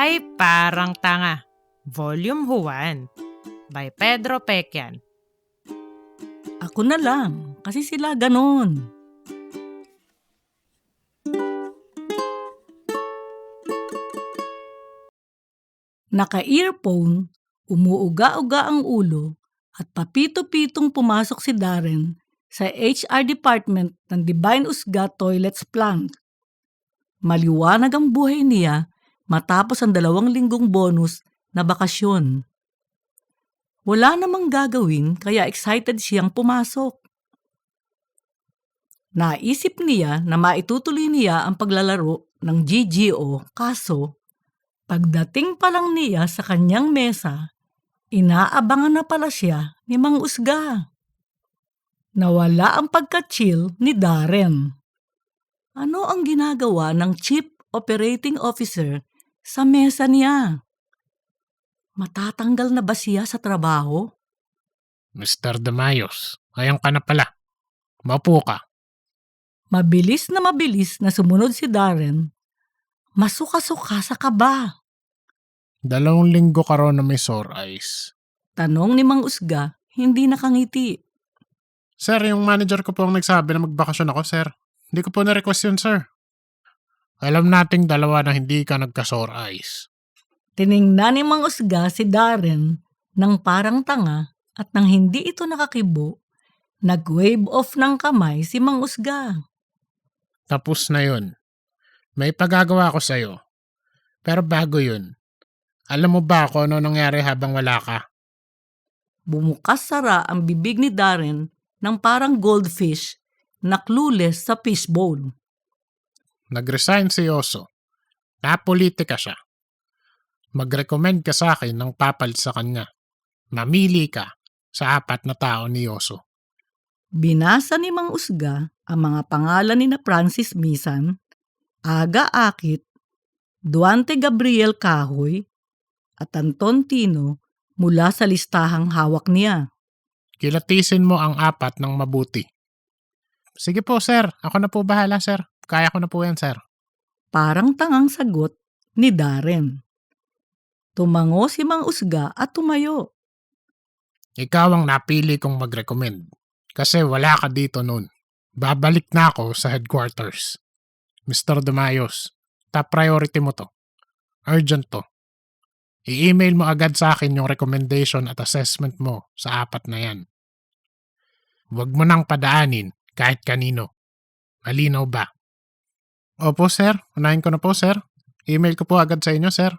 Ay Parang Tanga, Volume 1 by Pedro Pecyan. Ako na lang, kasi sila ganon. Naka-earphone, umuuga-uga ang ulo at papito-pitong pumasok si Darren sa HR department ng Divine Usga Toilets Plant. Maliwanag ang buhay niya matapos ang 2 linggong bonus na bakasyon. Wala namang gagawin kaya excited siyang pumasok. Naisip niya na maitutuloy niya ang paglalaro ng GGO kaso pagdating pa lang niya sa kanyang mesa, inaabangan na pala siya ni Mang Usga. Nawala ang pagka-chill ni Darren. Ano ang ginagawa ng Chief Operating Officer sa mesa niya? Matatanggal na ba siya sa trabaho? Mr. Damayos, ayan ka na pala. Maupo ka. Mabilis na sumunod si Darren. Masuka-suka sa kaba. 2 linggo ka raw na may sore eyes. Tanong ni Mang Usga, hindi nakangiti. Sir, yung manager ko po ang nagsabi na magbakasyon ako, sir. Hindi ko po na-request yun, sir. Alam nating dalawa na hindi ka nagka-sore eyes. Tiningnan ni Mang Usga si Darren nang parang tanga at nang hindi ito nakakibo, nag-wave off ng kamay si Mang Usga. Tapos na yun. May pagagawa ko sa'yo. Pero bago yun, alam mo ba kung ano nangyari habang wala ka? Bumukas sara ang bibig ni Darren ng parang goldfish na clueless sa fishbowl. Nag-resign si Oso. Napolitika siya. Mag-recommend ka sa akin ng papalit sa kanya. Mamili ka sa 4 na tao ni Oso. Binasa ni Mang Usga ang mga pangalan ni na Francis Misan, Aga Akit, Duante Gabriel Kahoy, at Anton Tino mula sa listahang hawak niya. Kilatisin mo ang 4 ng mabuti. Sige po, sir. Ako na po bahala, sir. Kaya ko na po yan, sir. Parang tangang sagot ni Darren. Tumango si Mang Usga at tumayo. Ikaw ang napili kong mag-recommend. Kasi wala ka dito noon. Babalik na ako sa headquarters. Mr. Damayos, top priority mo to. Urgent to. I-email mo agad sa akin yung recommendation at assessment mo sa 4 na yan. Huwag mo nang padaanin kahit kanino. Malinaw ba? Opo, sir. Unahin ko na po, sir. Email ko po agad sa inyo, sir.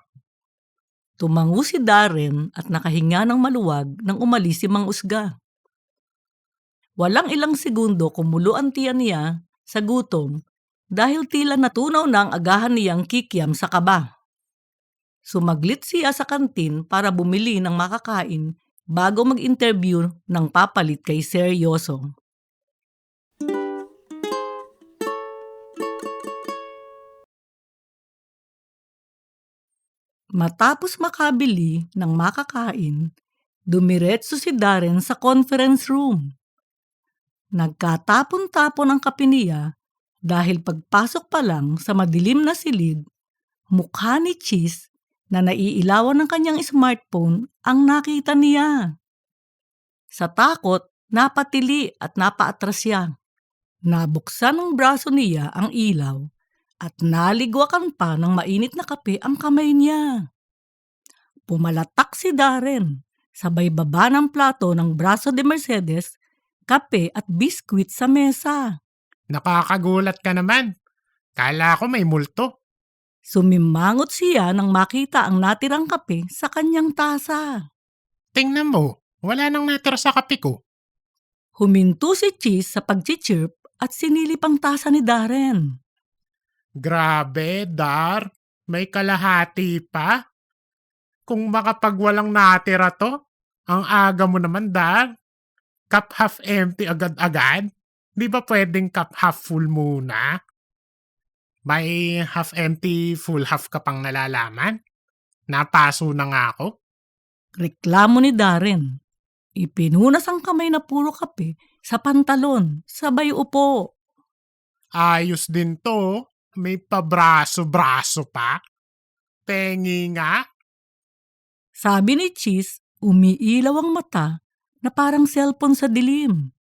Tumango si Darren at nakahinga ng maluwag nang umalis si Mang Usga. Walang ilang segundo kumulo ang tiyan niya sa gutom dahil tila natunaw na ang agahan niyang kikiam sa kaba. Sumaglit siya sa kantin para bumili ng makakain bago mag-interview ng papalit kay Sir Yoso. Matapos makabili ng makakain, dumiretso si Darren sa conference room. Nagkatapon-tapon ang kape niya dahil pagpasok pa lang sa madilim na silid, mukha ni Cheese na naiilawan ng kanyang smartphone ang nakita niya. Sa takot, napatili at napaatras siya. Nabuksan ng braso niya ang ilaw at naligwakan pa ng mainit na kape ang kamay niya. Pumalatak si Darren, sabay baba ng plato ng braso de Mercedes, kape at biskwit sa mesa. Nakakagulat ka naman. Kala ko may multo. Sumimangot siya nang makita ang natirang kape sa kanyang tasa. Tingnan mo, wala nang natira sa kape ko. Huminto si Cheese sa pagchichirp at sinilip ang tasa ni Darren. Grabe, Dar. May kalahati pa. Kung makapagwalang natira to, ang aga mo naman, Dar. Cup half empty agad-agad? Di ba pwedeng cup half full muna? May half empty, full half ka pang nalalaman? Napaso na nga ako. Reklamo ni Darren. Ipinunas ang kamay na puro kape sa pantalon, sabay upo. Ayos din to. May pabraso-braso pa. Pengi nga? Sabi ni Cheese, umiilaw ang mata na parang cellphone sa dilim.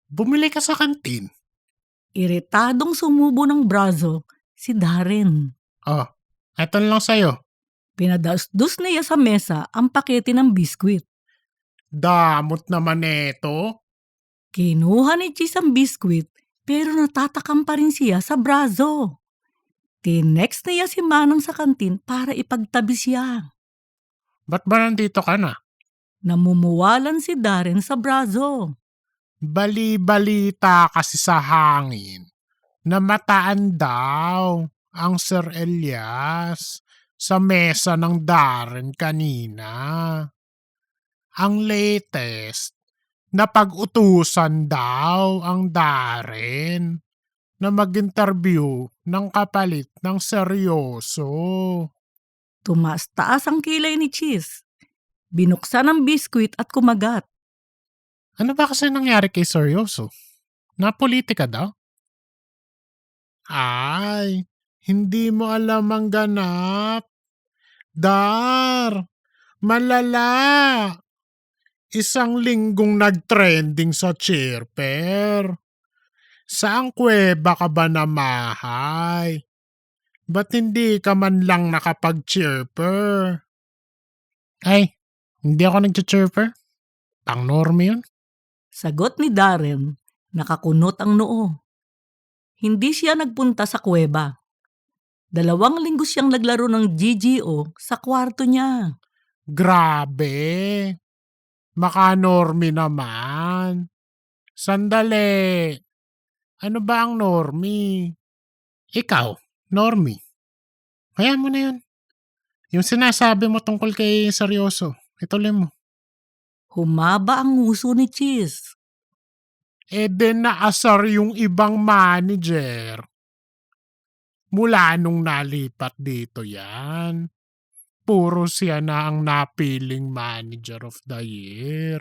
Bumili ka sa kantin. Iritadong sumubo ng braso si Darren. Oh, eto na lang sa'yo. Pinadausdus niya sa mesa ang pakete ng biskwit. Damot naman eto. Kinuha ni Cheese ang biskwit pero natatakam pa rin siya sa braso. Tinext niya si Manang sa kantin para ipagtabi siya. Ba't ba nandito ka na? Namumuwalan si Darren sa braso. Bali-balita kasi sa hangin na mataan daw ang Sir Elias sa mesa ng Darren kanina. Ang latest, napag-utusan daw ang Darren na mag-interview ng kapalit ng seryoso. Tumaas-taas ang kilay ni Cheese. Binuksan ang biskwit at kumagat. Ano ba kasi nangyari kay seryoso? Napolitika daw? Ay, hindi mo alam ang ganap. Dar, malala. Isang linggong nag-trending sa Chirper. Saang kuweba ka ba namahay? Ba't hindi ka man lang nakapag-chirper? Ay, hindi ako nag-chirper. Pang-norme yun. Sagot ni Darren, nakakunot ang noo. Hindi siya nagpunta sa kuweba. 2 linggo siyang naglaro ng GGO sa kwarto niya. Grabe. Maka-norme naman. Sandali. Ano ba ang normie? Ikaw, normie. Kaya mo na yun. Yung sinasabi mo tungkol kay seryoso, ituloy mo. Humaba ang nguso ni Cheese. Naasar yung ibang manager. Mula nung nalipat dito yan, puro siya na ang napiling manager of the year.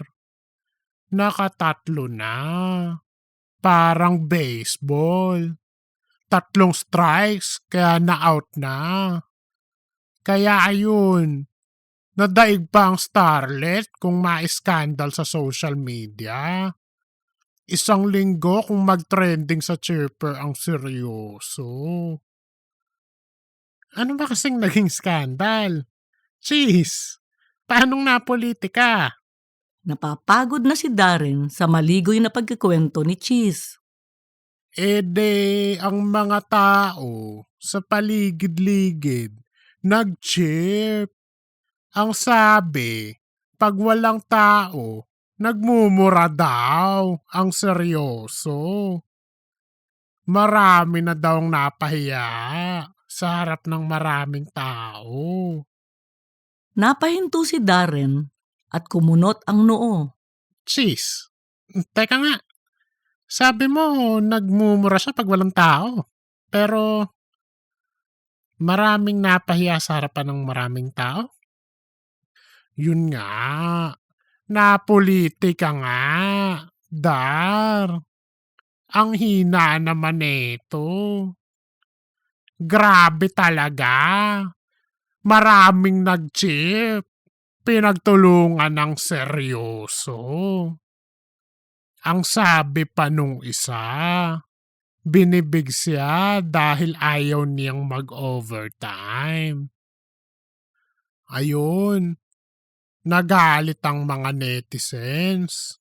Nakatatlo na. Parang baseball. 3 strikes, kaya na-out na. Kaya ayun, nadaig pa ang starlet kung ma-skandal sa social media. 1 linggo kung mag-trending sa Chirper ang seryoso. Ano ba kasing naging skandal? Cheese, paanong napolitika? Napapagod na si Darren sa maligoy na pagkikwento ni Cheese. Ang mga tao sa paligid-ligid nag-chirp. Ang sabi, pag walang tao, nagmumura daw ang seryoso. Marami na daw napahiya sa harap ng maraming tao. Napahinto si Darren at kumunot ang noo. Cheese, teka nga. Sabi mo, nagmumura siya pag walang tao. Pero, maraming napahiya sa harapan ng maraming tao? Yun nga. Napolitika nga. Dar. Ang hina naman nito. Grabe talaga. Maraming nag-chip. Pinagtulungan ng seryoso. Ang sabi pa nung isa, binibig siya dahil ayaw niyang mag-overtime. Ayun, nagalit ang mga netizens.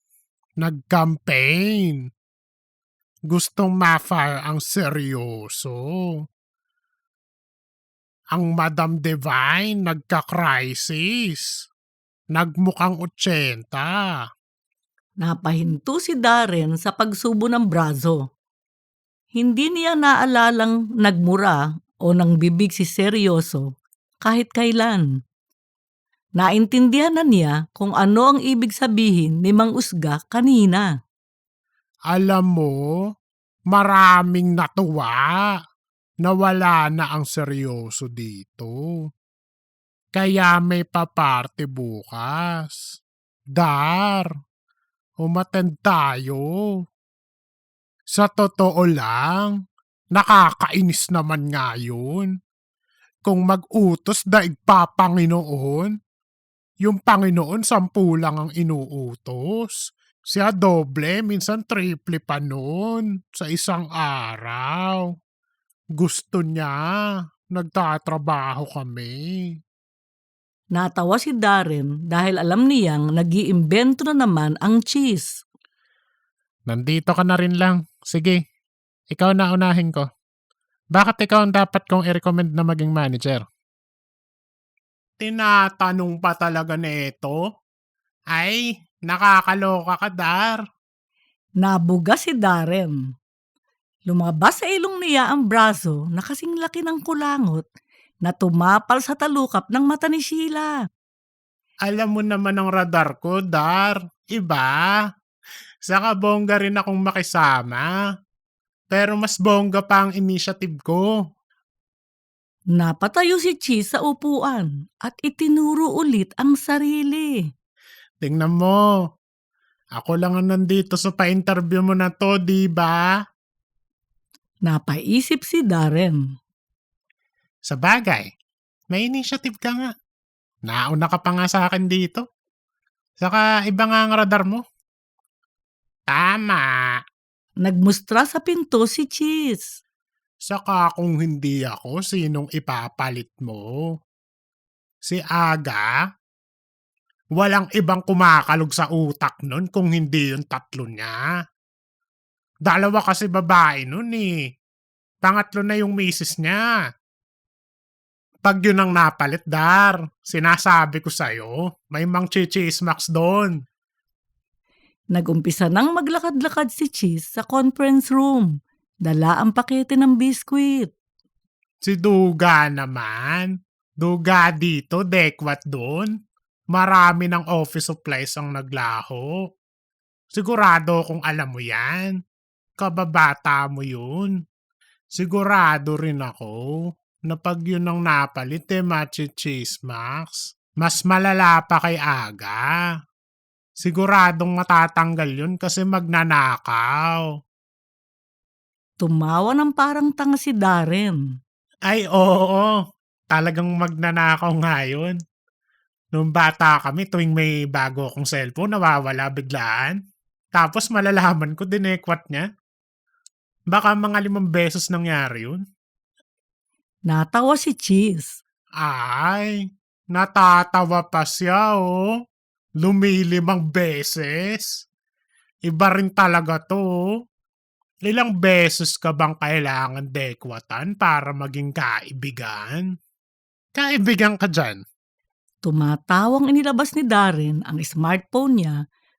Nag-campaign. Gustong ma-fire ang seryoso. Ang Madam Divine nagka-crisis. Nagmukhang 80. Napahinto si Darren sa pagsubo ng braso. Hindi niya naalalang nagmura o nang bibig si seryoso kahit kailan. Naintindihan na niya kung ano ang ibig sabihin ni Mang Usga kanina. Alam mo, maraming natuwa na wala na ang seryoso dito. Kaya may paparty bukas. Dar, umattend tayo. Sa totoo lang, nakakainis naman nga yun. Kung mag-utos daig pa Panginoon, yung Panginoon 10 lang ang inuutos. Siya doble, minsan triple pa nun sa isang araw. Gusto niya, nagtatrabaho kami. Natawa si Darren dahil alam niyang nag-iimbento na naman ang cheese. Nandito ka na rin lang. Sige, ikaw na unahin ko. Bakit ikaw ang dapat kong i-recommend na maging manager? Tinatanong pa talaga nito? Ay, nakakaloka ka, Dar. Nabuga si Darren. Lumabas sa ilong niya ang braso na kasing laki ng kulangot na tumapal sa talukap ng mata ni Sheila. Alam mo naman ang radar ko, Dar. Iba. Saka bongga rin akong makisama. Pero mas bongga pa ang initiative ko. Napatayo si Cheese sa upuan at itinuro ulit ang sarili. Tingnan mo. Ako lang ang nandito sa pa-interview mo na to, di ba? Napaisip si Darren. Sa bagay, may initiative ka nga. Nauna ka pa nga sa akin dito. Saka iba nga ang radar mo. Tama. Nagmustra sa pinto si Cheese. Saka kung hindi ako, sinong ipapalit mo? Si Aga? Walang ibang kumakalog sa utak nun kung hindi yung tatlo niya. Dalawa kasi babae nun eh. Pangatlo na yung misis niya. Pag yun ang napalit, Dar, sinasabi ko sa'yo, may mang chichismax doon. Nagumpisa nang maglakad-lakad si Cheese sa conference room. Dala ang pakete ng biskwit. Si Duga naman. Duga dito, dekwat doon. Marami ng office supplies ang naglaho. Sigurado kung alam mo yan. Kababata mo yun. Sigurado rin ako na pag yun ang napalit machichismax, mas malala pa kay Aga. Siguradong matatanggal yun kasi magnanakaw. Tumawa ng parang tanga si Darren. Ay oo, talagang magnanakaw nga yun. Noong bata kami tuwing may bago akong cellphone, nawawala biglaan. Tapos malalaman ko dinekwat niya. Baka mga 5 beses nangyari yun. Natawa si Cheese. Ay, natatawa pa siya oh. 5 beses. Iba rin talaga to. Ilang beses ka bang kailangan dekwatan para maging kaibigan? Kaibigan ka dyan? Tumatawang inilabas ni Darren ang smartphone niya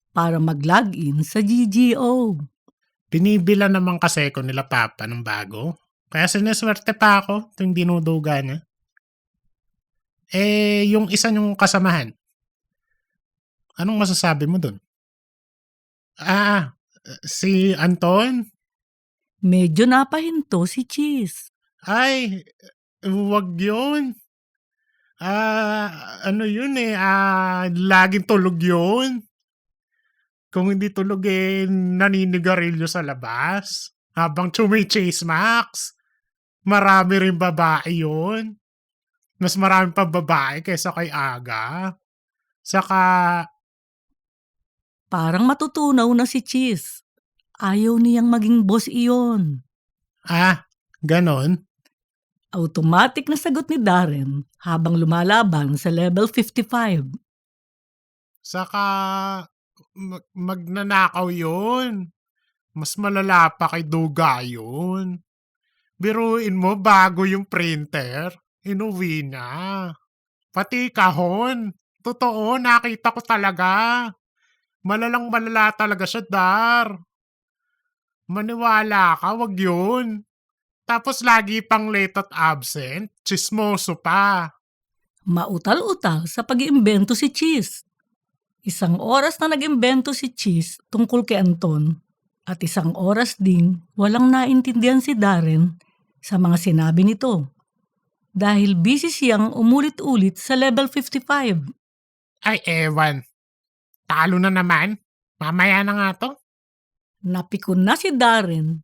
para mag-login sa GGO. Binibila naman kasi ko nila Papa ng bago. Kaya sineswerte pa ako tuwing dinuduga niya. Yung isa niyong kasamahan, anong masasabi mo dun? Si Anton? Medyo napahinto si Cheese. Ay, wag yun. Ano yun laging tulog yun. Kung hindi tulog naninigarilyo sa labas. Habang chase Max. Marami rin babae yun. Mas marami pa babae kaysa kay Aga. Saka, Parang matutunaw na si Cheese. Ayaw niyang maging boss iyon. ganon. Automatic na sagot ni Darren habang lumalaban sa level 55. Saka, magnanakaw yun. Mas malala pa kay Duga yun. Biruin mo bago yung printer, inuwi na. Pati kahon. Totoo, nakita ko talaga. Malalang malala talaga siya, Dar. Maniwala ka, wag yun. Tapos lagi pang late at absent, chismoso pa. Mautal-utal sa pag-iimbento si Cheese. 1 oras na nag-imbento si Cheese tungkol kay Anton at 1 oras ding walang naintindihan si Darren sa mga sinabi nito dahil busy siyang umulit-ulit sa level 55. Ay, ewan. Talo na naman. Mamaya na nga to. Napikon na si Darren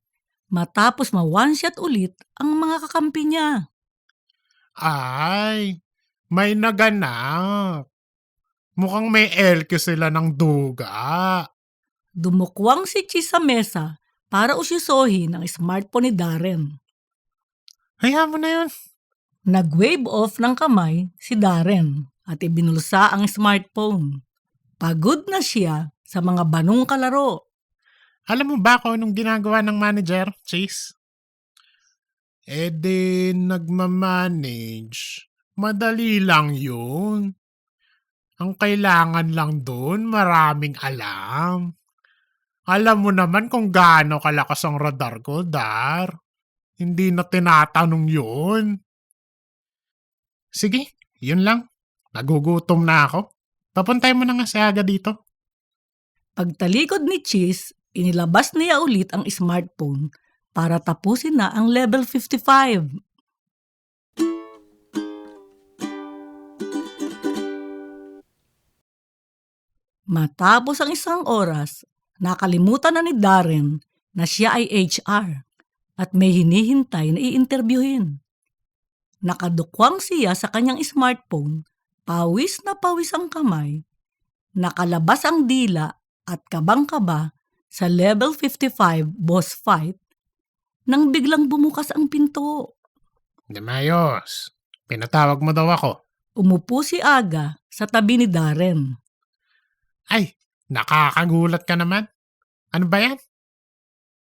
matapos ma-one-shot ulit ang mga kakampi niya. Ay, may naganap. Mukhang may elke sila ng duga. Dumukwang si Cheese sa mesa para usyusohin ang smartphone ni Darren. Hayaan mo na yun. Nag-wave off ng kamay si Darren at ibinulsa ang smartphone. Pagod na siya sa mga banong kalaro. Alam mo ba kung anong ginagawa ng manager, Chase? Nagmamanage. Madali lang yun. Ang kailangan lang doon, maraming alam. Alam mo naman kung gaano kalakas ang radar ko, Dar. Hindi na tinatanong yun. Sige, yun lang. Nagugutom na ako. Papuntay mo na nga si Aga dito. Pagtalikod ni Cheese, inilabas niya ulit ang smartphone para tapusin na ang level 55. Matapos ang isang oras, nakalimutan na ni Darren na siya ay HR at may hinihintay na i-interviewin. Nakadukwang siya sa kanyang smartphone, pawis na pawis ang kamay, nakalabas ang dila at kabang-kaba sa level 55 boss fight nang biglang bumukas ang pinto. Demayos, pinatawag mo daw ako. Umupo si Aga sa tabi ni Darren. Ay, nakakagulat ka naman. Ano ba yan?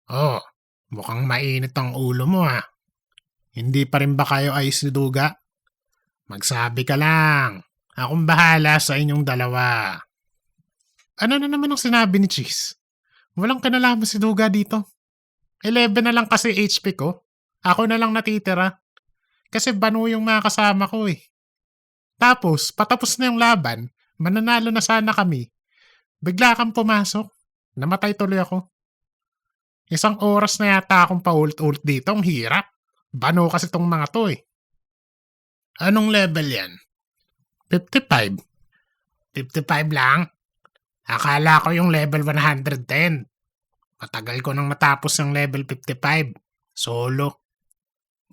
Oh, mukhang mainit ang ulo mo ha. Hindi pa rin ba kayo ayos ni Duga? Magsabi ka lang. Akong bahala sa inyong dalawa. Ano na naman ang sinabi ni Cheese? Walang kanalaman si Duga dito. 11 na lang kasi HP ko. Ako na lang natitira. Kasi banu yung mga kasama ko eh. Tapos, patapos na yung laban, mananalo na sana kami. Bigla kang pumasok. Namatay tuloy ako. 1 oras na yata akong paulit-ulit dito. Ang hirap. Bano kasi tong mga to eh. Anong level yan? 55. 55 lang? Akala ko yung level 110. Matagal ko nang matapos ng level 55. Solo.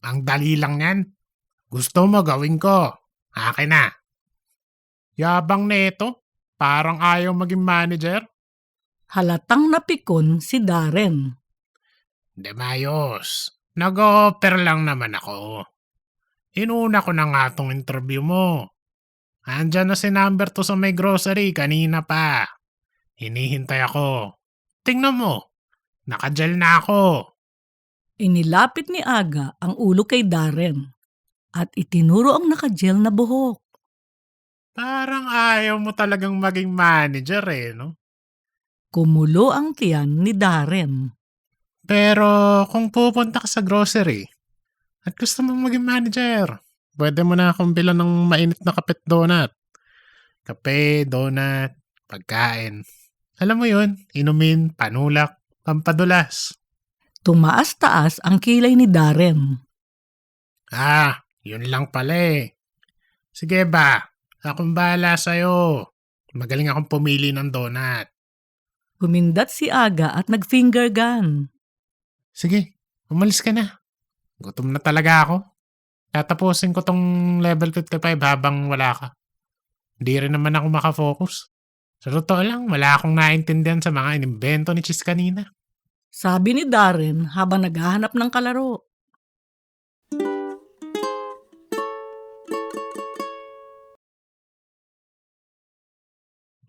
Ang dali lang yan. Gusto mo gawin ko. Akin na. Yabang neto. Parang ayaw maging manager. Halatang napikon si Darren. Demayos, nag-offer lang naman ako. Inuna ko na nga tong interview mo. Andyan na si number 2 sa may grocery kanina pa. Hinihintay ako. Tingnan mo, nakagel na ako. Inilapit ni Aga ang ulo kay Darren at itinuro ang nakagel na buhok. Parang ayaw mo talagang maging manager no? Kumulo ang tiyan ni Darren. Pero kung pupunta ka sa grocery at gusto mo maging manager, pwede mo na akong bilan ng mainit na kape at donut. Kape, donut, pagkain. Alam mo yun, inumin, panulak, pampadulas. Tumaas-taas ang kilay ni Darren. Yun lang pala eh. Sige ba, akong bahala sa'yo. Magaling akong pumili ng donut. Humindat si Aga at nag-finger gun. Sige, umalis ka na. Gutom na talaga ako. Tatapusin ko tong level 55 habang wala ka. Hindi rin naman ako makafocus. Sa totoo lang, wala akong naintindihan sa mga inimbento ni Chis kanina. Sabi ni Darren habang naghahanap ng kalaro.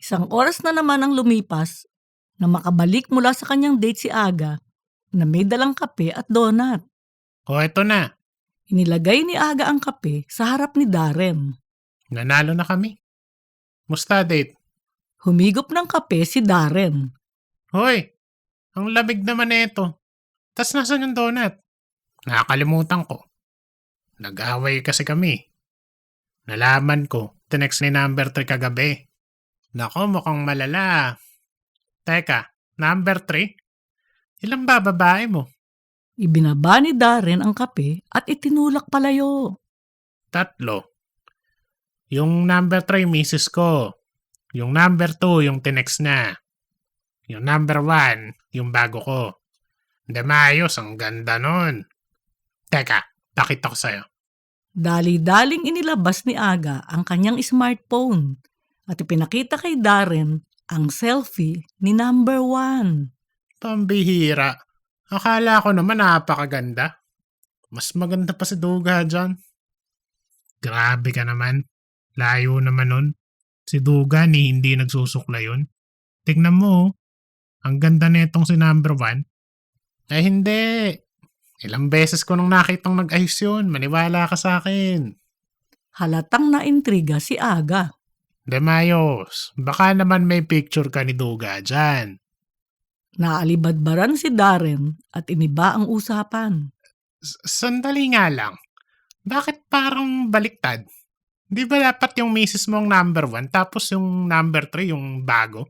Isang oras na naman ang lumipas na makabalik mula sa kanyang date si Aga na may dalang kape at donut. O eto na, Inilagay ni Aga ang kape sa harap ni Darren. nanalo na kami. Musta date? Humigop ng kape si Darren. Hoy, ang lamig naman nito. Tas nasan yung donut? Nakakalimutan ko. Nag-away kasi kami. Nalaman ko, tinext ni number 3 kagabi. Nako, mukhang malala. Teka, number 3? Ilang ba babae mo? Ibinaba ni Darren ang kape at itinulak palayo. 3. Yung number 3, misis ko. Yung number 2, yung tinext na. Yung number 1, yung bago ko. Demayos, ang ganda nun. Teka, pakita ko sa'yo. Dali-daling inilabas ni Aga ang kanyang smartphone at ipinakita kay Darren ang selfie ni number 1. Pambihira. Akala ko naman napakaganda. Mas maganda pa si Duga dyan. Grabe ka naman. Layo naman nun. Si Duga ni hindi nagsusukla yun. Tignan mo, oh. Ang ganda netong si number 1. Eh hindi. Ilang beses ko nung nakitang nag-ayos yun. Maniwala ka sa akin. Halatang naintriga si Aga. Demayos, baka naman may picture ka ni Duga dyan. Naalibadbaran si Darren at iniba ang usapan. Sandali nga lang. Bakit parang baliktad? Di ba dapat yung misis mo ang number 1 tapos yung number 3 yung bago?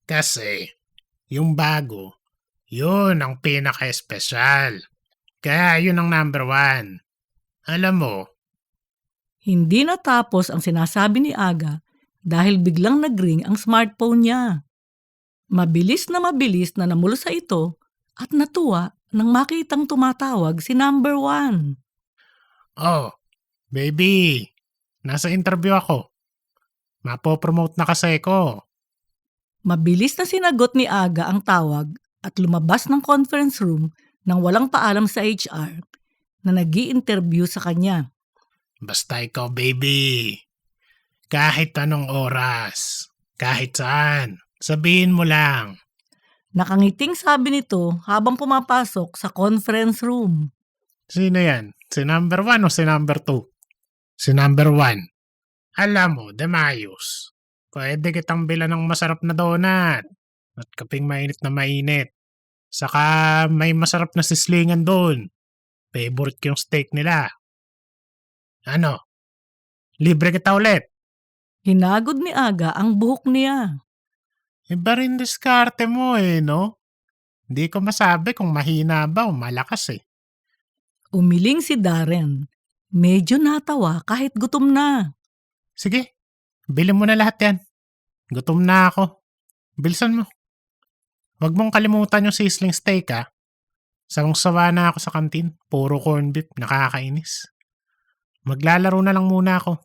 Kasi, yung bago, yun ang pinaka-espesyal. Kaya yun ang number 1. Alam mo, Hindi natapos ang sinasabi ni Aga dahil biglang nag-ring ang smartphone niya. Mabilis na namulsa ito at natuwa nang makitang tumatawag si number 1. oh, baby, nasa interview ako. Mapopromote na kasi ko. Mabilis na sinagot ni Aga ang tawag at lumabas ng conference room nang walang paalam sa HR na nag-i-interview sa kanya. Basta ikaw, baby. Kahit anong oras, kahit saan, sabihin mo lang. Nakangiting sabi nito habang pumapasok sa conference room. Sino yan? Si number 1 o si number 2? Si number 1. Alam mo, Demayos, pwede kitang bilan ng masarap na donut at kaping mainit na mainit. Saka may masarap na sislingan doon. Favorite ko yung steak nila. Ano? Libre kita ulit. Hinagod ni Aga ang buhok niya. Iba rin diskarte mo no? Hindi ko masabi kung mahina ba o malakas Umiling si Darren. Medyo natawa kahit gutom na. Sige, bilhin mo na lahat yan. Gutom na ako. Bilisan mo. Huwag mong kalimutan yung sizzling steak Sawang-sawa na ako sa kantin. Puro corned beef. Nakakainis. Maglalaro na lang muna ako.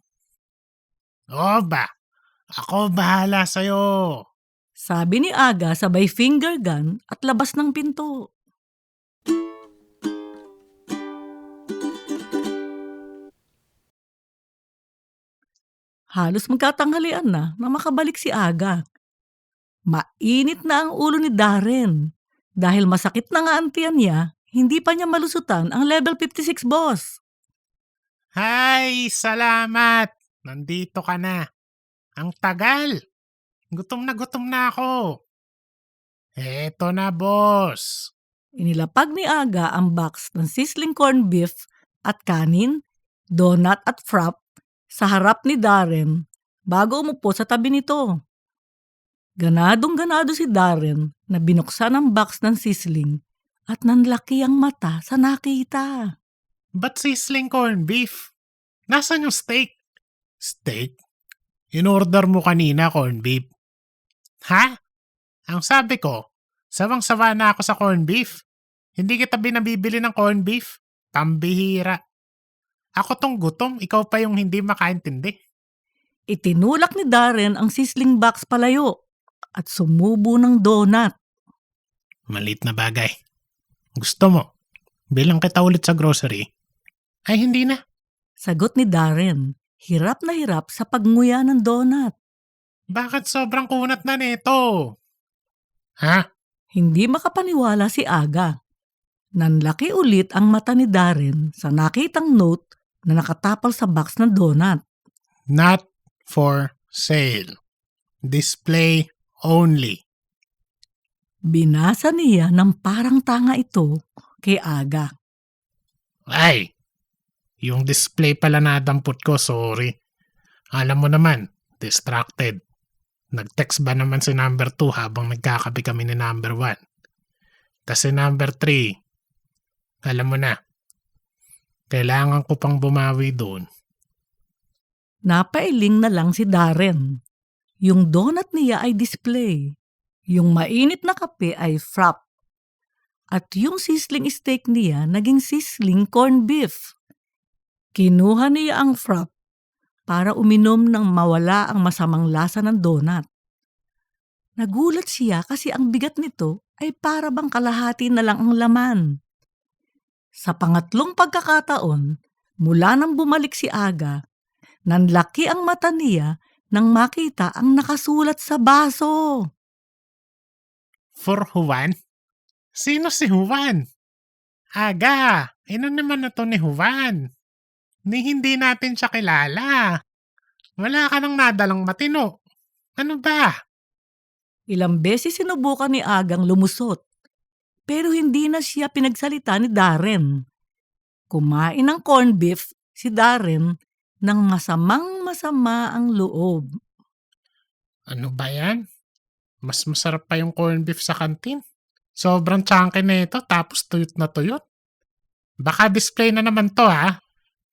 Oo ba? Ako bahala sa'yo. Sabi ni Aga sabay finger gun at labas ng pinto. Halos magkatanghalian na makabalik si Aga. Mainit na ang ulo ni Darren. Dahil masakit na nga ang tiyan niya, hindi pa niya malusutan ang level 56 boss. Hi, salamat. Nandito ka na. Ang tagal. Gutom na ako. Eto na, boss. Inilapag ni Aga ang box ng sizzling corned beef at kanin, donut at frap sa harap ni Darren bago umupo sa tabi nito. Ganadong-ganado si Darren na binuksan ang box ng sizzling at nanlaki ang mata sa nakita. Ba't sizzling corned beef? Nasaan yung steak? Steak? In-order mo kanina corned beef. Ha? Ang sabi ko, sawang-sawa na ako sa corned beef. Hindi kita binabibili ng corned beef. Pambihira. Ako tong gutom, ikaw pa yung hindi makaintindi. Itinulak ni Darren ang sizzling box palayo at sumubo ng donut. Malit na bagay. Gusto mo, bilang kita ulit sa grocery? Ay hindi na. Sagot ni Darren, hirap na hirap sa pagnguya ng donut. Bakit sobrang kunat na nito? Ha? Hindi makapaniwala si Aga. Nanlaki ulit ang mata ni Darren sa nakitang note na nakatapal sa box ng donut. Not for sale. Display only. Binasa niya ng parang tanga ito kay Aga. Ay, yung display pala nadampot ko, sorry. Alam mo naman, distracted. Nag-text ba naman si number 2 habang nagkakabi kami ni number 1? Kasi number 3, alam mo na, kailangan ko pang bumawi doon. Napailing na lang si Darren. Yung donut niya ay display. Yung mainit na kape ay frap. At yung sizzling steak niya naging sizzling corned beef. Kinuha niya ang frap para uminom nang mawala ang masamang lasa ng donut. Nagulat siya kasi ang bigat nito ay para bang kalahati na lang ang laman. Sa pangatlong pagkakataon, mula nang bumalik si Aga, nanlaki ang mata niya nang makita ang nakasulat sa baso. For Juan? Sino si Juan? Aga, naman na to ni Juan. Ni hindi natin siya kilala. Wala ka nang nadalang matino. Ano ba? Ilang beses sinubukan ni Agang lumusot, pero hindi na siya pinagsalita ni Darren. Kumain ng corned beef si Darren nang masamang-masama ang loob. Ano ba yan? Mas masarap pa yung corned beef sa kantin. Sobrang chunky na ito tapos tuyot na tuyot. Baka display na naman to ha?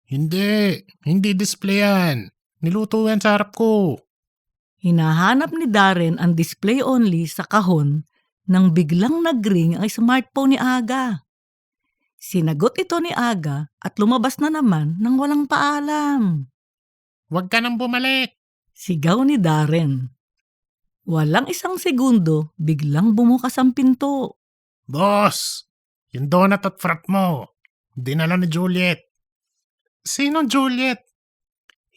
Hindi display yan. Niluto yan sa harap ko. Hinahanap ni Darren ang display only sa kahon nang biglang nag-ring ang smartphone ni Aga. Sinagot ito ni Aga at lumabas na naman nang walang paalam. Huwag ka nang bumalik. Sigaw ni Darren. Walang isang segundo, biglang bumukas ang pinto. Boss, yung donut at frap mo. Dinala ni Juliet. Sino Juliet?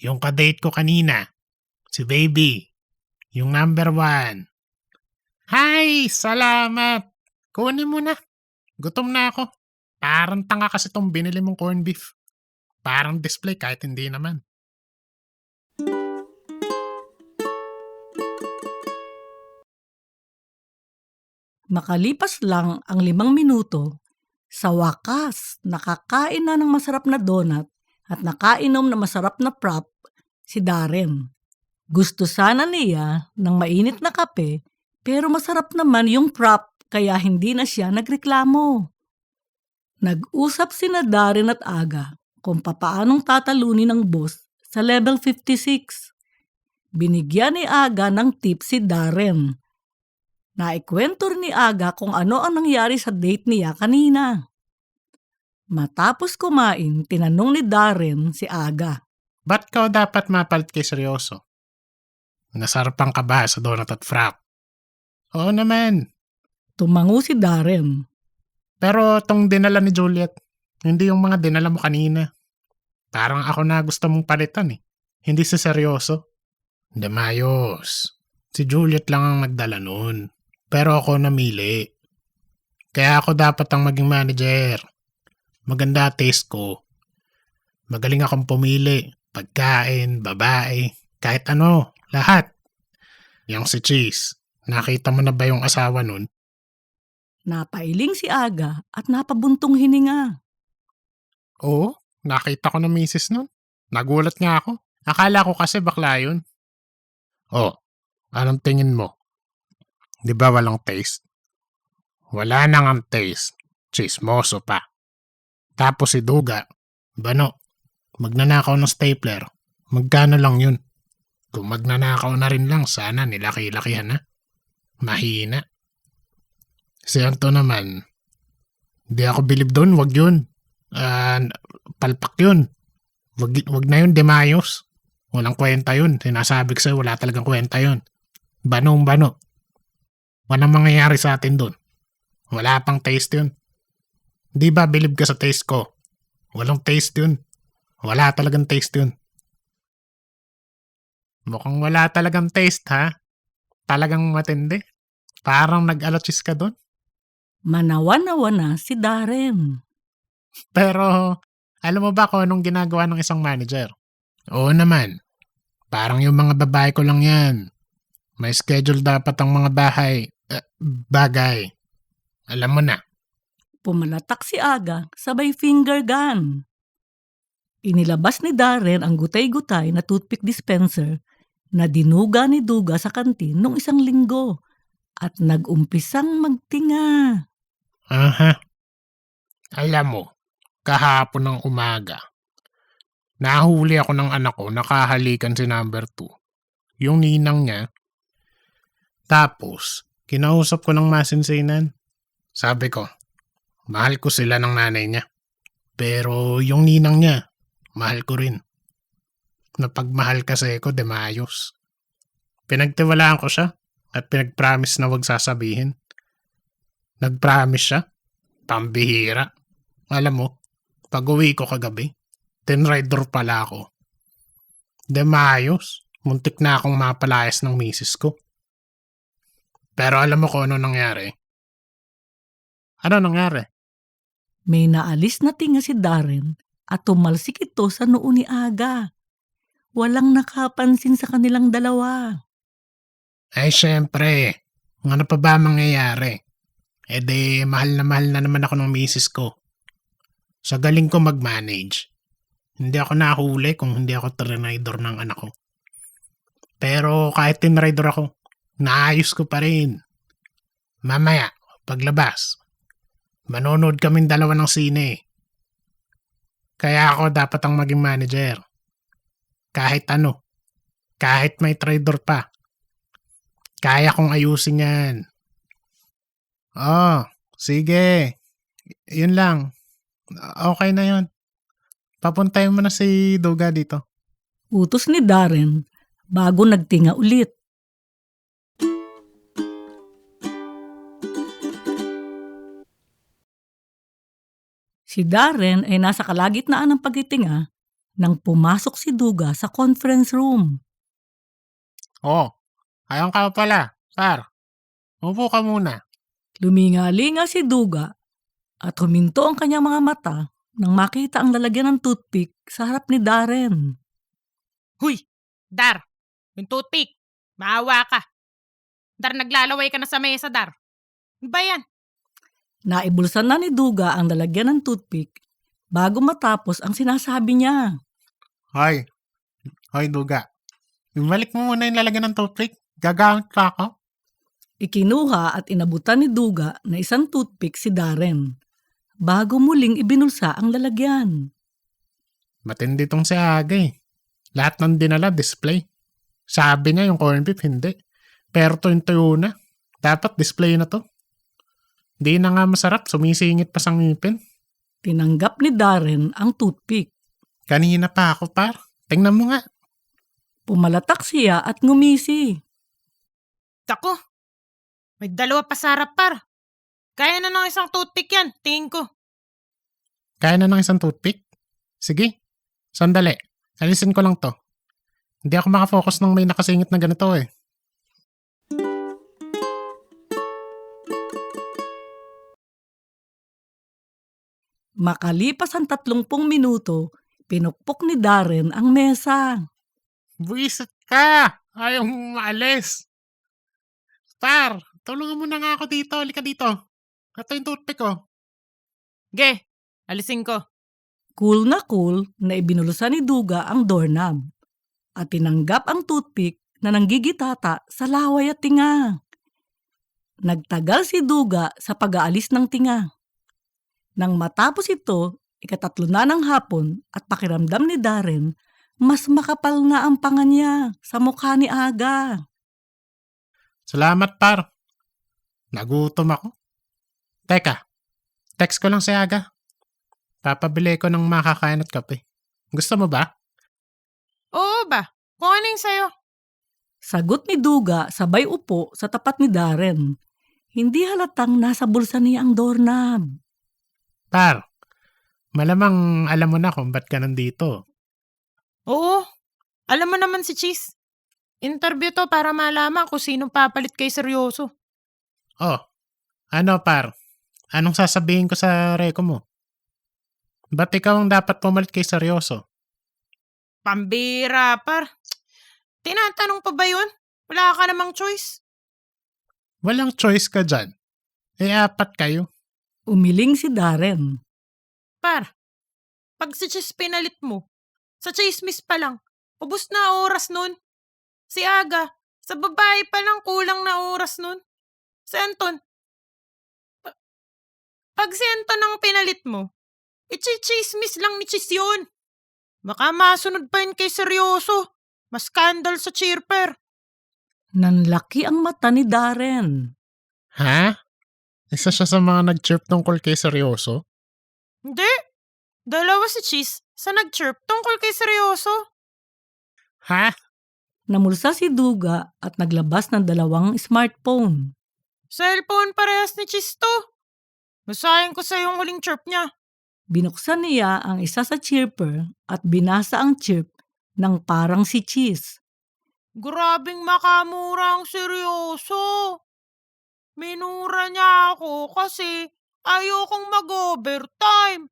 Yung kadate ko kanina. Si Baby. Yung number 1. Hi! Salamat! Kunin mo na. Gutom na ako. Parang tanga kasi tong binili mong corned beef. Parang display kahit hindi naman. Makalipas lang ang 5 minuto, sa wakas nakakain na ng masarap na donut at nakainom na masarap na prop si Darren. Gusto sana niya ng mainit na kape pero masarap naman yung prop kaya hindi na siya nagreklamo. Nag-usap sina Darren at Aga kung papaanong tatalunin ng boss sa level 56. Binigyan ni Aga ng tip si Darren. Naikwento rin ni Aga kung ano ang nangyari sa date niya kanina. Matapos kumain, tinanong ni Darren si Aga. Ba't ka dapat mapalit kay seryoso? Nasarapan ka ba sa donut at frap? Oo naman. Tumango si Darren. Pero tong dinala ni Juliet, hindi yung mga dinala mo kanina. Parang ako na gusto mong palitan eh. Hindi sa seryoso. Demayos. Si Juliet lang ang nagdala nun. Pero ako namili. Kaya ako dapat ang maging manager. Maganda taste ko. Magaling akong pumili. Pagkain, babae, kahit ano, lahat. Yang si Cheese, nakita mo na ba yung asawa nun? Napailing si Aga at napabuntong hininga. Oo, nakita ko na misis nun. Nagulat nga ako. Akala ko kasi bakla yun. Oh, anong tingin mo? Di ba walang taste? Wala nang ang taste. Chismoso pa. Tapos si Duga, bano, magnanakaw ng stapler. Magkano lang yun? Kung magnanakaw na rin lang, sana nilaki-lakihan na. Mahina. Si Anto naman, di ako bilib doon, wag yun. Palpak yun. Wag na yun, Demayos. Walang kwenta yun. Sinasabi ko sa'yo, wala talagang kwenta yun. Banong-bano. Walang mangyayari sa atin doon. Wala pang taste yun. Di ba bilib ka sa taste ko? Walang taste yun. Wala talagang taste yun. Mukhang wala talagang taste ha? Talagang matindi. Parang nag-alachis ka doon. Manawa-nawa na si Darren. Pero alam mo ba kung anong ginagawa ng isang manager? Oo naman. Parang yung mga babae ko lang yan. May schedule dapat ang mga bagay. Alam mo na. Pumalatak si Aga sabay finger gun. Inilabas ni Darren ang gutay-gutay na toothpick dispenser na dinuga ni Duga sa kantin nung 1 linggo at nag-umpisang magtinga. Aha. Alam mo, kahapon ng umaga, nahuli ako ng anak ko, nakahalikan si number 2. Yung ninang niya. Tapos, kinausap ko ng masinsinan. Sabi ko, mahal ko sila ng nanay niya. Pero yung ninang niya, Mahal ko rin. Napagmahal kasi ko, Demayos. Pinagtiwalaan ko siya at pinag-promise na wag sasabihin. Nag-promise siya. Pambihira. Alam mo, pag-uwi ko kagabi, tinrider pala ako. Demayos, muntik na akong mapalayas ng misis ko. Pero alam mo kung ano nangyari? Ano nangyari? May naalis na tinga si Darren at tumalsik ito sa noo ni Aga. Walang nakapansin sa kanilang dalawa. Ay syempre, ano pa ba mangyayari? E de mahal na naman ako ng misis ko. Sa galing ko mag-manage. Hindi ako nahuli kung hindi ako tinrider ng anak ko. Pero kahit tinrider ako, naayos ko pa rin. Mamaya, paglabas, manonood kaming dalawa ng sine. Kaya ako dapat ang maging manager. Kahit ano, kahit may trader pa. Kaya kong ayusin yan. Oh, sige. Yun lang. Okay na yun. Papuntayin mo na si Duga dito. Utos ni Darren bago nagtinga ulit. Si Darren ay nasa kalagitnaan ng pagtitinga nang pumasok si Duga sa conference room. Oh, ayun ka pala. Par, upo ka muna. Luminga-linga si Duga at huminto ang kanyang mga mata nang makita ang lalagyan ng toothpick sa harap ni Darren. Huy! Dar! Yung toothpick! Maawa ka! Dar, naglalaway ka na sa mesa, Dar. Ano ba yan? Naibulsan na ni Duga ang lalagyan ng toothpick bago matapos ang sinasabi niya. Hoy, Duga. Ibalik mo muna yung lalagyan ng toothpick. Gagamit pa ako. Ikinuha at inabutan ni Duga na isang toothpick si Darren bago muling ibinulsa ang lalagyan. Matindi tong si Aga eh. Lahat ng dinala, display. Sabi niya yung corned beef, hindi. Pero tuyo na. Dapat display na to. Di na nga masarap, sumisingit pa sa ngipin. Tinanggap ni Darren ang toothpick. Kanina pa ako, par. Tingnan mo nga. Pumalatak siya at ngumisi. Tako! May dalawa pa sa harap, par. Kaya na ng isang toothpick yan, tingin ko. Kaya na ng isang toothpick? Sige, sandali. Alisin ko lang to. Hindi ako makafocus ng may nakasingit na ganito eh. Makalipas ang 30 minuto, pinukpok ni Darren ang mesa. Buwisit ka! Ayaw mong maalis. Par, tulungan mo na nga ako dito. Halika dito. Ito yung toothpick ko. Ge, alisin ko. Cool na ibinulusan ni Duga ang doorknob at tinanggap ang toothpick na nanggigitata sa laway at tinga. Nagtagal si Duga sa pag-aalis ng tinga. Nang matapos ito, 3 na ng hapon at pakiramdam ni Darren, mas makapal na ang panga niya sa mukha ni Aga. Salamat, par. Nagutom ako. Teka, text ko lang si Aga. Papabili ko ng makakain at kape. Gusto mo ba? Oo ba? Kung ano yung sayo? Sagot ni Duga sabay upo sa tapat ni Darren. Hindi halatang nasa bulsa niya ang doorknob. Par, malamang alam mo na kung ba't ka nandito. Oo. Alam mo naman si Cheese. Interview to para malaman kung sinong papalit kay seryoso. Oh, ano par? Anong sasabihin ko sa reko mo? Ba't ikaw ang dapat pumalit kay seryoso? Pambira, par. Tinatanong pa ba yun? Wala ka namang choice. Walang choice ka dyan. 4 kayo. Umiling si Darren. Par, pag si Cheese pinalit mo, sa chismis pa lang, ubos na oras nun. Si Aga, sa babae pa lang kulang na oras nun. Si Anton, pag si Anton ang pinalit mo, chismis lang ni Cheese yun. Baka masunod pa yun kay seryoso. Mas scandal sa cheerper. Nanlaki ang mata ni Darren. Ha? Isa siya sa mga nag-chirp tungkol kay seryoso? Hindi. Dalawa si Cheese sa nag-chirp tungkol kay seryoso. Ha? Namulsa si Duga at naglabas ng 2 smartphone. Cellphone parehas ni Cheese to. Basahin ko sa yung huling chirp niya. Binuksan niya ang isa sa chirper at binasa ang chirp ng parang si Cheese. Grabing makamura ang seryoso. Minura niya ako kasi ayokong mag-overtime.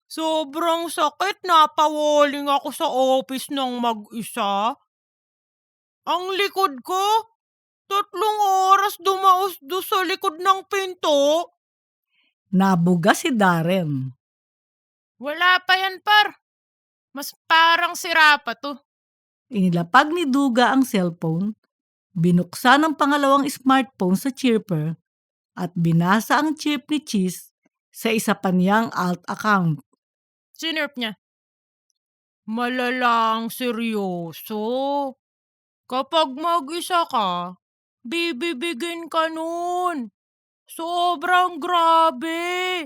Sobrang sakit, napawaling ako sa office ng mag-isa. Ang likod ko, 3 oras dumaos do sa likod ng pinto. Nabuga si Darren. Wala pa yan, par. Mas parang sira pa to. Inilapag ni Duga ang cellphone, binuksan ang pangalawang smartphone sa chirper at binasa ang chirp ni Cheese sa isa pa niyang alt account. Sinirp niya. Malalang seryoso. Kapag mag-isa ka, bibibigin ka nun. Sobrang grabe.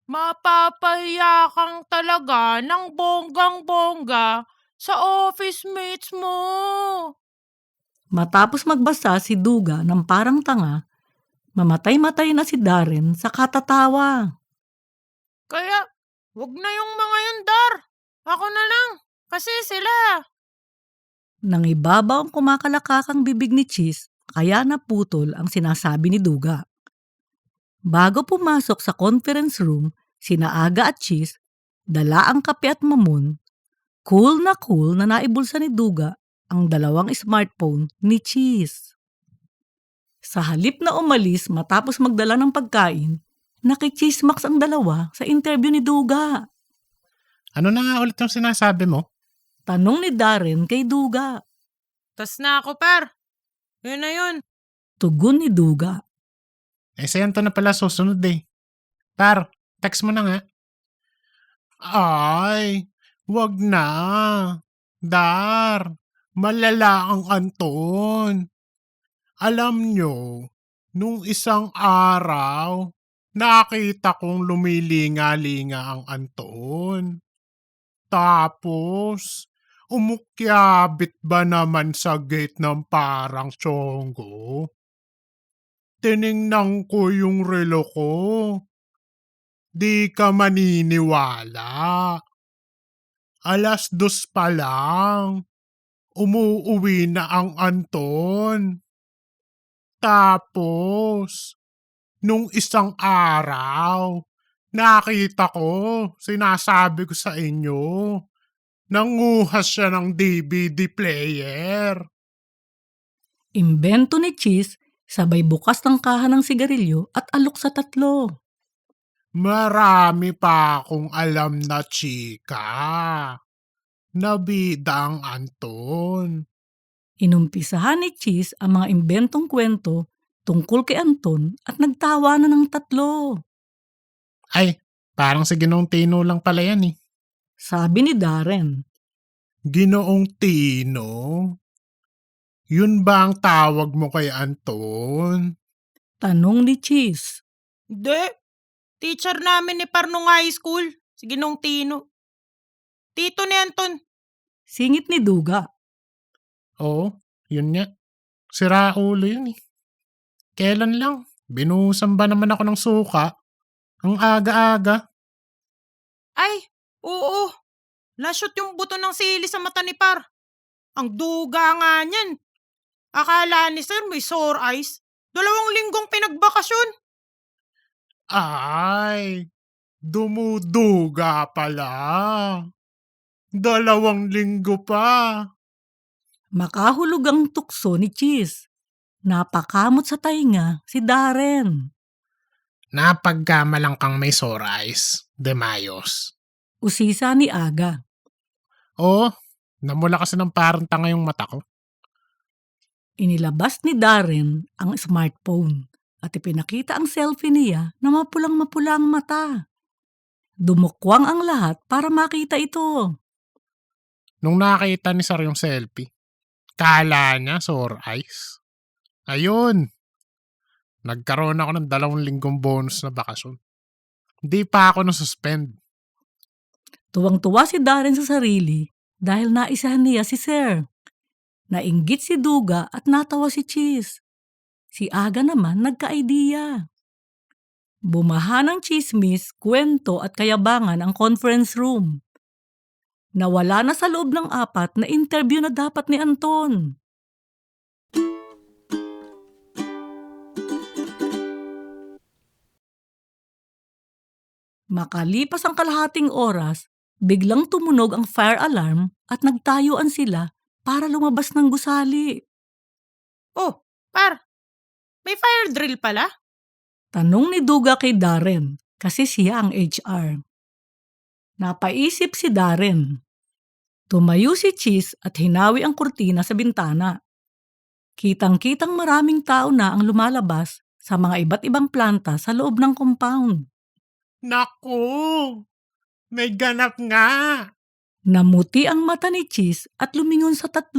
Mapapahiya kang talaga ng bonggang-bongga sa office mates mo. Matapos magbasa si Duga ng parang tanga, mamatay-matay na si Darren sa katatawa. Kaya, wag na yung mga yun, Dar. Ako na lang. Kasi sila. Nang ibabaw ang kumakalakakang bibig ni Cheese, kaya naputol ang sinasabi ni Duga. Bago pumasok sa conference room, sina Aga at Cheese, dala ang kape at mamon, cool na naibulsa ni Duga ang 2 smartphone ni Cheese. Sa halip na umalis matapos magdala ng pagkain, nakichismax ang dalawa sa interview ni Duga. Ano na nga ulit yung sinasabi mo? Tanong ni Darren kay Duga. Tas na ako, par. Yun na yun. Tugon ni Duga. Sayan to na pala susunod eh. Par, text mo na nga. Ay, wag na. Dar, malala ang Anton. Alam nyo, nung isang araw, nakita kong lumilinga-linga ang Anton. Tapos, umukyabit ba naman sa gate ng parang tsonggo? Tiningnan ko yung relo ko. Di ka maniniwala. 2:00 pa lang. Umuuwi na ang Anton. Tapos, nung isang araw, nakita ko, sinasabi ko sa inyo, nanguha siya ng DVD player. Imbento ni Cheese, sabay bukas ng kaha ng sigarilyo at alok sa 3. Marami pa akong alam na chika. Nabida ang Anton. Inumpisahan ni Cheese ang mga imbentong kwento tungkol kay Anton at nagtawanan ng 3. Ay, parang si Ginoong Tino lang pala yan eh. Sabi ni Darren. Ginoong Tino? Yun ba ang tawag mo kay Anton? Tanong ni Cheese. Hindi. Teacher namin ni par nung high school. Si Ginong Tino. Tito ni Anton. Singit ni Duga. Oo, yun nga. Sira ulo yun eh. Kailan lang? Binuhusan ba naman ako ng suka? Ang aga-aga. Ay, oo. Nashoot yung buto ng sili sa mata ni par. Ang duga nga niyan. Akala ni sir may sore eyes. 2 linggong pinagbakasyon. Ay, dumuduga pala. 2 linggo pa. Makahulog ang tukso ni Cheese. Napakamot sa tainga si Darren. Napagkamalang kang may sore eyes, Demayos. Usisa ni Aga. Oo, namula kasi ng parang tanga yung mata ko. Inilabas ni Darren ang smartphone at ipinakita ang selfie niya na mapulang-mapula ang mata. Dumukwang ang lahat para makita ito. Nung nakita ni Sir yung selfie, kala niya sore eyes. Ayun, nagkaroon ako ng 2 linggong bonus na bakasyon. Hindi pa ako na-suspend. Tuwang-tuwa si Darren sa sarili dahil naisahan niya si Sir. Nainggit si Duga at natawa si Cheese. Si Aga naman nagka-idea. Bumaha ng chismis, kwento at kayabangan ang conference room. Nawala na sa loob ng 4 na interview na dapat ni Anton. Makalipas ang kalahating oras, biglang tumunog ang fire alarm at nagtayuan sila para lumabas ng gusali. Oh, par, may fire drill pala? Tanong ni Duga kay Darren kasi siya ang HR. Napaisip si Darren. Tumayo si Cheese at hinawi ang kurtina sa bintana. Kitang-kitang maraming tao na ang lumalabas sa mga iba't ibang planta sa loob ng compound. Naku! May ganap nga! Namuti ang mata ni Cheese at lumingon sa 3.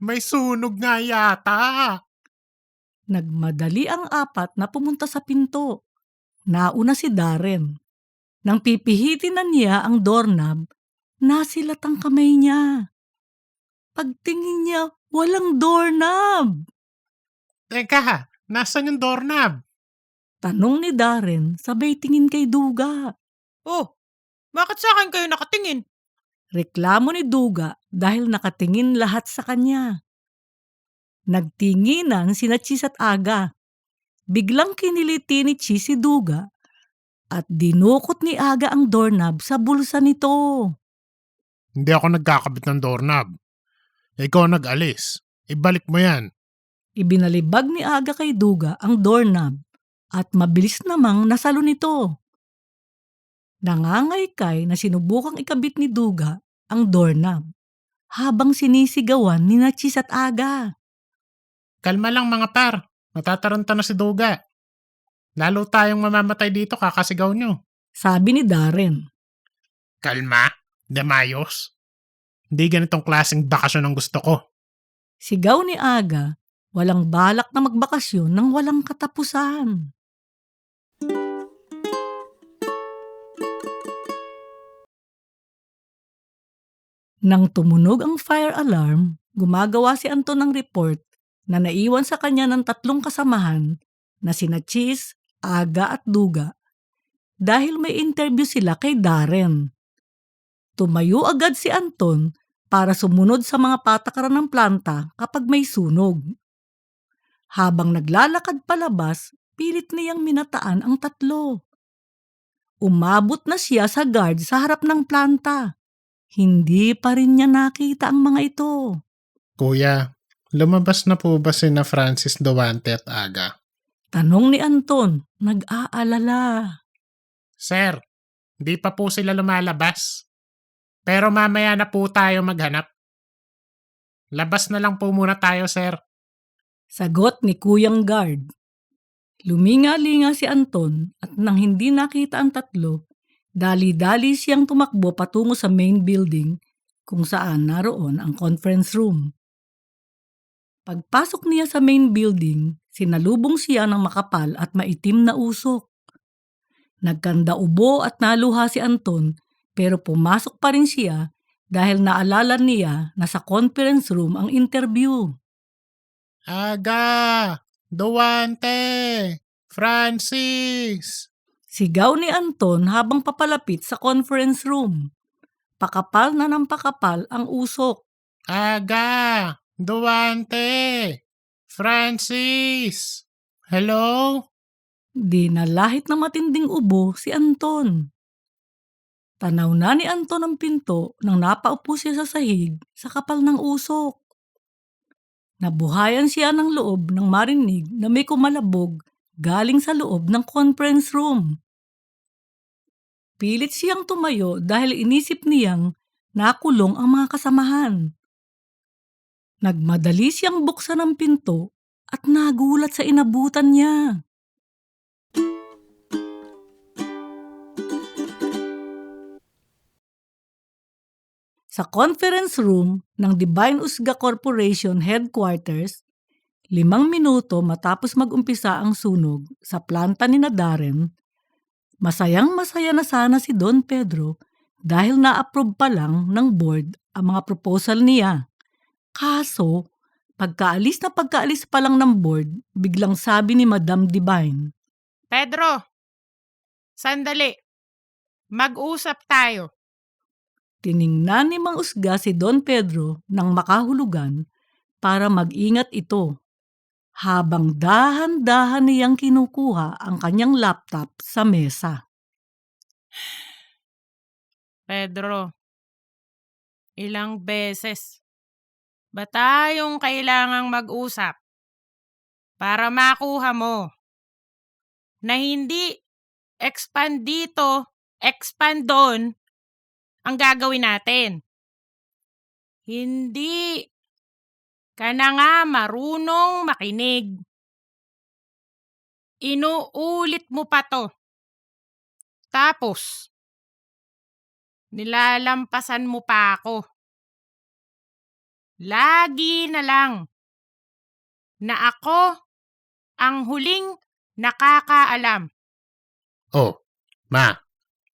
May sunog nga yata! Nagmadali ang 4 na pumunta sa pinto. Nauna si Darren. Nang pipihitin na niya ang doorknob, nasilat ang kamay niya. Pagtingin niya, walang doorknob. Teka, nasan yung doorknob? Tanong ni Darren sabay tingin kay Duga. Oh, bakit sa akin kayo nakatingin? Reklamo ni Duga dahil nakatingin lahat sa kanya. Nagtinginan sina Cheese at Aga. Biglang kiniliti ni Cheese si Duga at dinukot ni Aga ang doorknob sa bulsa nito. Hindi ako nagkakabit ng doorknob. Ikaw nag-alis. Ibalik mo yan. Ibinalibag ni Aga kay Duga ang doorknob at mabilis namang nasalo nito. Nangangaykay na sinubukang ikabit ni Duga ang doorknob habang sinisigawan ni Cheese at Aga. Kalma lang mga par. Matataranta na si Duga. Lalo tayong mamamatay dito kakasigaw nyo. Sabi ni Darren. Kalma? Damayos? Hindi ganitong klaseng bakasyon ang gusto ko. Sigaw ni Aga, walang balak na magbakasyon ng walang katapusan. Nang tumunog ang fire alarm, gumagawa si Anton ng report na naiwan sa kanya ng 3 kasamahan na sina Cheese, Aga at Duga dahil may interview sila kay Darren. Tumayo agad si Anton para sumunod sa mga patakaran ng planta kapag may sunog. Habang naglalakad palabas, pilit niyang minataan ang 3. Umabot na siya sa guard sa harap ng planta. Hindi pa rin niya nakita ang mga ito. Kuya, lumabas na po ba sina Francis Duante at Aga? Tanong ni Anton, nag-aalala. Sir, di pa po sila lumalabas. Pero mamaya na po tayo maghanap. Labas na lang po muna tayo, sir. Sagot ni Kuyang Guard. Luminga-linga si Anton at nang hindi nakita ang 3, dali-dali siyang tumakbo patungo sa main building kung saan naroon ang conference room. Pagpasok niya sa main building, sinalubong siya ng makapal at maitim na usok. Nagkanda-ubo at naluha si Anton pero pumasok pa rin siya dahil naalala niya na sa conference room ang interview. Aga! Duante! Francis! Sigaw ni Anton habang papalapit sa conference room. Pakapal na ng pakapal ang usok. Aga! Duante! Francis! Hello? Dinalahit na matinding ubo si Anton. Tanaw na ni Anton ang pinto nang napaupo siya sa sahig sa kapal ng usok. Nabuhayan siya ng loob nang marinig na may kumalabog galing sa loob ng conference room. Pilit siyang tumayo dahil inisip niyang nakulong ang mga kasamahan. Nagmadali siyang buksan ang pinto at nagulat sa inabutan niya. Sa conference room ng Divine Usga Corporation Headquarters, 5 minuto matapos mag-umpisa ang sunog sa planta ni Darren, masayang-masaya na sana si Don Pedro dahil na-approve pa lang ng board ang mga proposal niya. Kaso, pagkaalis pa lang ng board, biglang sabi ni Madam Divine, Pedro, sandali. Mag-usap tayo. tiningnan ni Mang Usga si Don Pedro ng makahulugan para mag-ingat ito, habang dahan-dahan niyang kinukuha ang kanyang laptop sa mesa. Pedro, ilang beses ba tayong kailangang mag-usap para makuha mo na hindi expand dito, expand doon ang gagawin natin? Hindi ka na nga marunong makinig. Inuulit mo pa to. Tapos, nilalampasan mo pa ako. Lagi na lang na ako ang huling nakakaalam. Oh, Ma,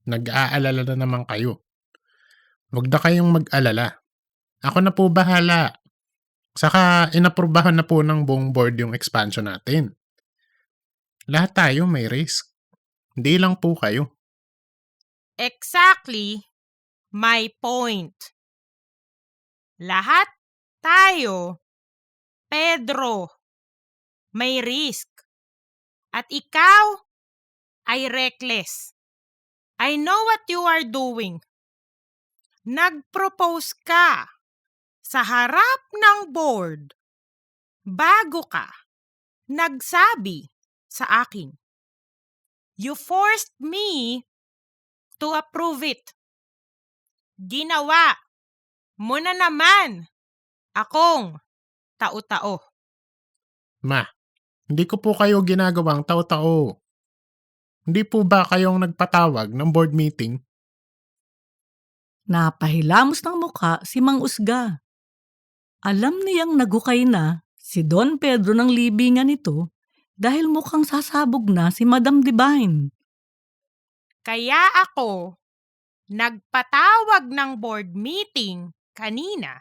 nag-aalala na naman kayo. Huwag na kayong mag-alala. Ako na po bahala. Saka inaprubahan na po ng buong board yung expansion natin. Lahat tayo may risk. Hindi lang po kayo. Exactly my point. Lahat tayo, Pedro, may risk. At ikaw ay reckless. I know what you are doing. Nag-propose ka sa harap ng board bago ka nagsabi sa akin. You forced me to approve it. Ginawa mo na naman akong tao-tao. Ma, hindi ko po kayo ginagawang tao-tao. Hindi po ba kayong nagpatawag ng board meeting? Napahilamos ng muka si Mang Usga. Alam niyang naghukay na si Don Pedro ng libingan nito dahil mukhang sasabog na si Madam Divine. Kaya ako nagpatawag ng board meeting kanina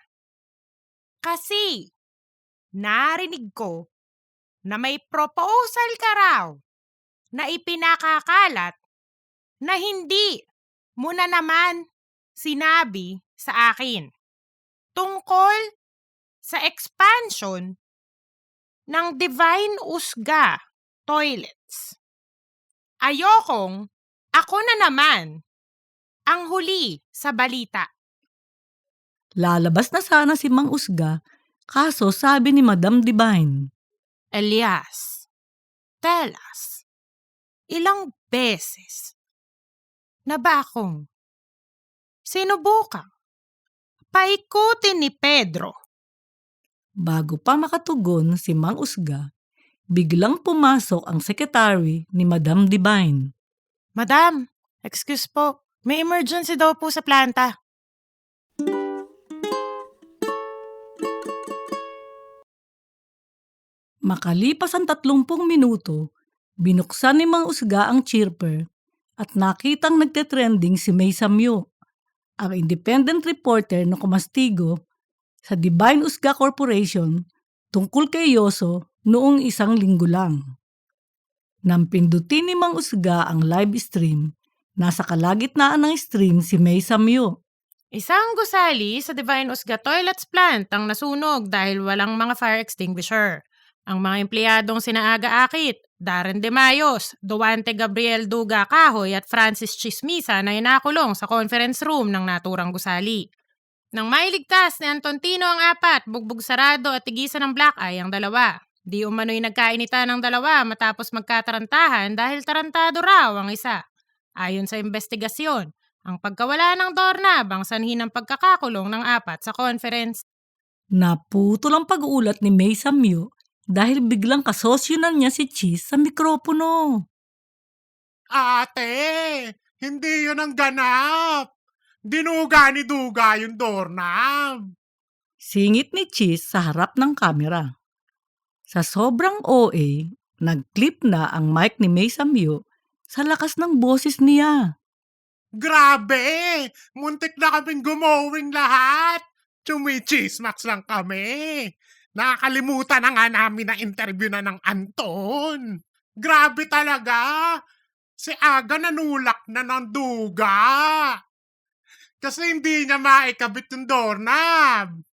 kasi narinig ko na may proposal ka raw na ipinakakalat na hindi mo na naman sinabi sa akin tungkol sa expansion ng Divine Usga toilets. Ayokong ako na naman ang huli sa balita. Lalabas na sana si Mang Usga, kaso sabi ni Madam Divine, Elias, tell us, ilang beses na ba akong sinubukang paikutin ni Pedro? bago pa makatugon si Mang Usga, biglang pumasok ang secretary ni Madam Divine. Madam, excuse po, may emergency daw po sa planta. Makalipas ang 30 minuto, binuksan ni Mang Usga ang chirper at nakitang nagtetrending si May Samyo, ang independent reporter na kumastigo sa Divine Usga Corporation tungkol kay Yoso noong 1 linggo lang. Nang pindutin ni Mang Usga ang live stream, nasa kalagitnaan ng stream si May Samyo. Isang gusali sa Divine Usga Toilets Plant ang nasunog dahil walang mga fire extinguisher. Ang mga empleyadong sinaaga Akit, Darren De Mayos, Duante Gabriel Duga Kahoy at Francis Chismisa na inakulong sa conference room ng naturang gusali. Nang mailigtas ni Antontino ang 4, bugbog sarado at tigisan ng black eye ang 2. Di umano'y nagkainita ng 2 matapos magkatarantahan dahil tarantado raw ang isa. Ayon sa investigasyon, ang pagkawala ng doorknob ang sanhi ng pagkakakulong ng 4 sa conference. Naputol ang pag-uulat ni May Samyo dahil biglang kasosyo na niya si Cheese sa mikropono. Ate, hindi yun ang ganap. Dinuga ni Duga yung doorknob. Singit ni Cheese sa harap ng kamera. Sa sobrang OA, nag-clip na ang mic ni May Samyo sa lakas ng boses niya. Grabe! Muntik na kaming gumowing lahat. Chumichismax lang kami. Nakakalimutan na nga namin na interview na ng Anton. Grabe talaga. Si Aga nanulak na ng duga. Kasi hindi niya maikabit yung doorknob.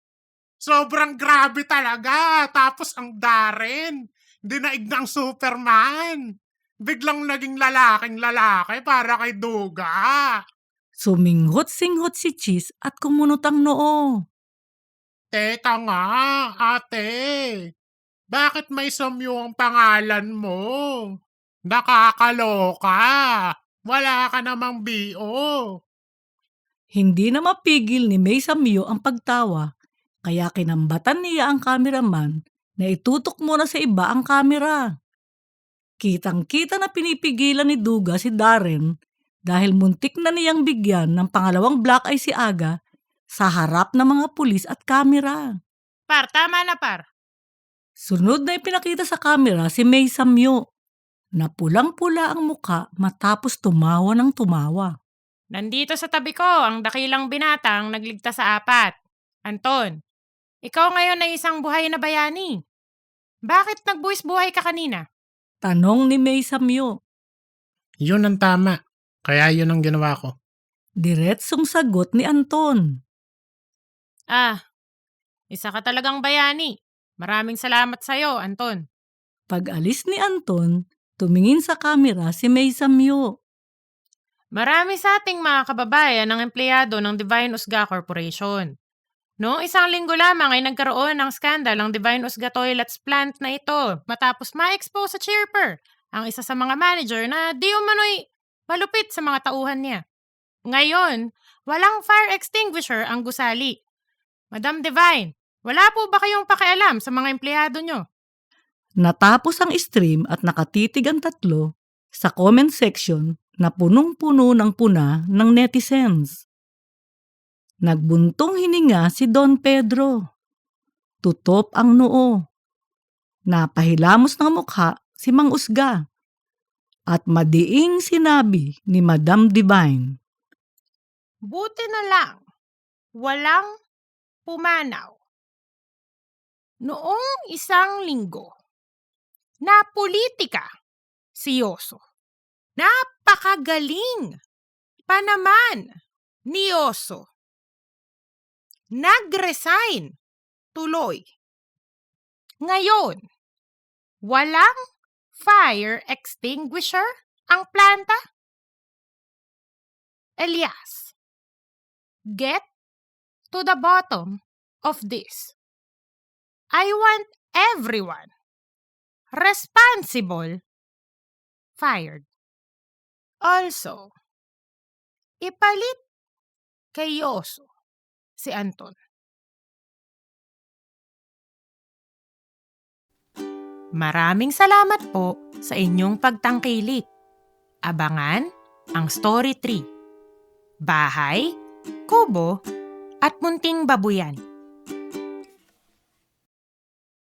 Sobrang grabe talaga. Tapos ang Darren, dinaig ng Superman. Biglang naging lalaking lalaki para kay Duga. Suminghot-singhot si Cheese at kumunot ang noo. Teka nga, ate. Bakit may Samyo ang pangalan mo? Nakakaloka. Wala ka namang BO. Hindi na mapigil ni May Samyo ang pagtawa, kaya kinambatan niya ang cameraman na itutok muna sa iba ang kamera. Kitang-kita na pinipigilan ni Duga si Darren dahil muntik na niyang bigyan ng pangalawang black eye si Aga sa harap ng mga pulis at kamera. Par, tama na par. Sunod na ipinakita sa kamera si May Samyo na pulang-pula ang muka matapos tumawa ng tumawa. Nandito sa tabi ko ang dakilang binatang nagligtas sa 4. Anton, ikaw ngayon ay isang buhay na bayani. Bakit nagbuwis buhay ka kanina? Tanong ni May Samyo. Yun ang tama. Kaya yun ang ginawa ko. Diretsong sagot ni Anton. Isa ka talagang bayani. Maraming salamat sa'yo, Anton. Pag-alis ni Anton, tumingin sa kamera si May Samyo. Marami sa ating mga kababayan ang empleyado ng Divine Usga Corporation. Noong 1 linggo lamang ay nagkaroon ng skandal ang Divine Usga Toilets plant na ito matapos ma-expose sa Chirper, ang isa sa mga manager na di umano'y malupit sa mga tauhan niya. Ngayon, walang fire extinguisher ang gusali. Madam Divine, wala po ba kayong pakialam sa mga empleyado nyo? Natapos ang stream at nakatitig ang tatlo sa comment section na punong-puno ng puna ng netizens. Nagbuntong hininga si Don Pedro. Tutop ang noo. Napahilamos ng mukha si Mang Usga. At madiing sinabi ni Madam Divine. Buti na lang, walang pumanaw. Noong 1 linggo, na politika si Yoso. Napakagaling pa naman ni Yoso. Nag-resign tuloy. Ngayon, walang fire extinguisher ang planta? Elias, get to the bottom of this. I want everyone responsible fired. Also, ipalit kay Yoso si Anton. Maraming salamat po sa inyong pagtangkilik. Abangan ang Story 3. Bahay, Kubo, at Munting Babuyan.